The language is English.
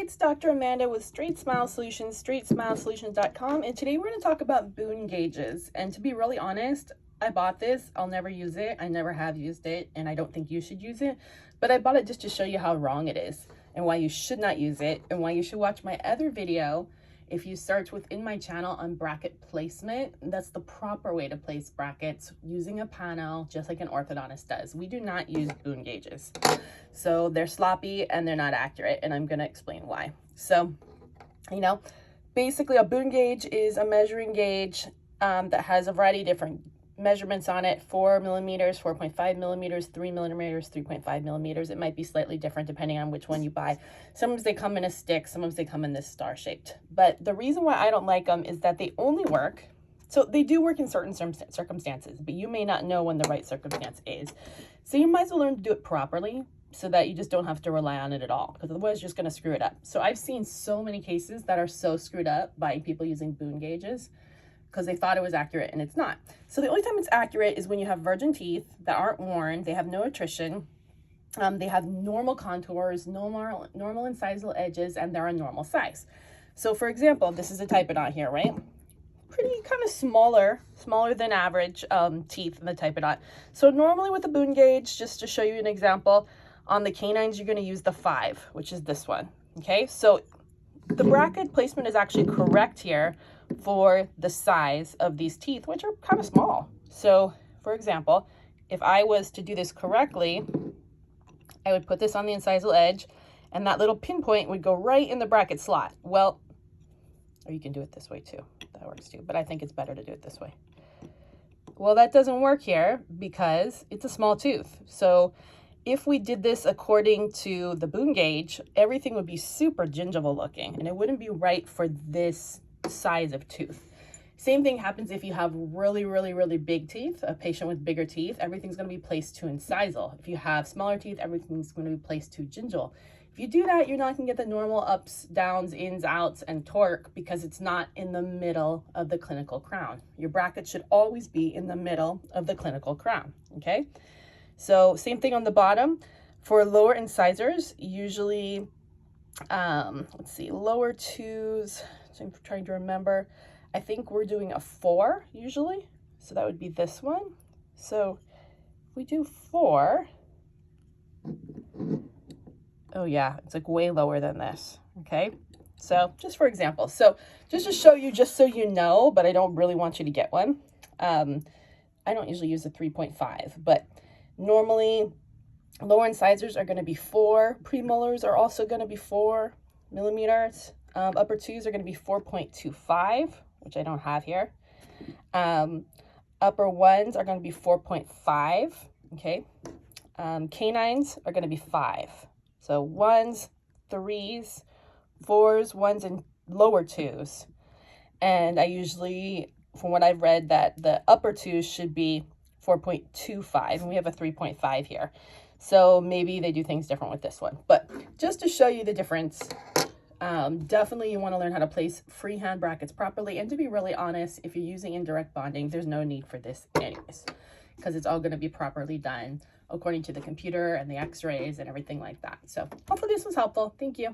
it's Dr. Amanda with StraightSmile Solutions, StraightSmileSolutions.com, and today we're going to talk about Boone Gauges. And to be really honest, I bought this. I'll never use it. I never have used it, and I don't think you should use it. But I bought it just to show you how wrong it is and why you should not use it and why you should watch my other video. If you search within my channel on bracket placement, that's the proper way to place brackets using a panel, just like an orthodontist does. We do not use Boone Gauges. So they're sloppy and they're not accurate, and I'm gonna explain why. So, basically a Boone gauge is a measuring gauge that has a variety of different measurements on it: 4 millimeters, 4.5 millimeters, 3 millimeters, 3.5 millimeters. It might be slightly different depending on which one you buy. Sometimes they come in a stick, sometimes they come in this star shaped. But the reason why I don't like them is that they only work, so they do work in certain circumstances, but you may not know when the right circumstance is. So you might as well learn to do it properly so that you just don't have to rely on it at all, because otherwise you're just going to screw it up. So I've seen so many cases that are so screwed up by people using Boone gauges because they thought it was accurate and it's not. So the only time it's accurate is when you have virgin teeth that aren't worn, they have no attrition, they have normal contours, normal incisal edges, and they're a normal size. So for example, this is a typodont here, right? Pretty kind of smaller than average teeth in the typodont. So normally with a Boone gauge, just to show you an example, on the canines, you're going to use the 5, which is this one. Okay, so the bracket placement is actually correct here for the size of these teeth, which are kind of small. So for example, if I was to do this correctly, I would put this on the incisal edge and that little pinpoint would go right in the bracket slot. Well, or you can do it this way too. That works too, but I think it's better to do it this way. Well, that doesn't work here because it's a small tooth. So if we did this according to the Boone gauge, everything would be super gingival looking and it wouldn't be right for this size of tooth. Same thing happens if you have really big teeth, a patient with bigger teeth, everything's going to be placed to incisal. If you have smaller teeth, everything's going to be placed to gingival. If you do that, you're not going to get the normal ups, downs, ins, outs, and torque because it's not in the middle of the clinical crown. Your bracket should always be in the middle of the clinical crown, okay? So same thing on the bottom. For lower incisors, usually, let's see, lower 2s, so I'm trying to remember, I think we're doing a 4 usually. So that would be this one. So if we do 4, oh yeah, it's like way lower than this, okay? So just for example, so just to show you, just so you know, but I don't really want you to get one. I don't usually use a 3.5, but normally lower incisors are going to be 4. Premolars are also going to be 4 millimeters. Upper 2s are going to be 4.25, which I don't have here. Upper 1s are going to be 4.5, okay? Canines are going to be 5. So 1s, 3s, 4s, 1s, and lower 2s. And I usually, from what I've read, that the upper 2s should be 4.25, and we have a 3.5 here. So maybe they do things different with this one. But just to show you the difference, definitely you want to learn how to place freehand brackets properly. And to be really honest, if you're using indirect bonding, there's no need for this anyways, because it's all going to be properly done according to the computer and the x-rays and everything like that. So hopefully this was helpful. Thank you.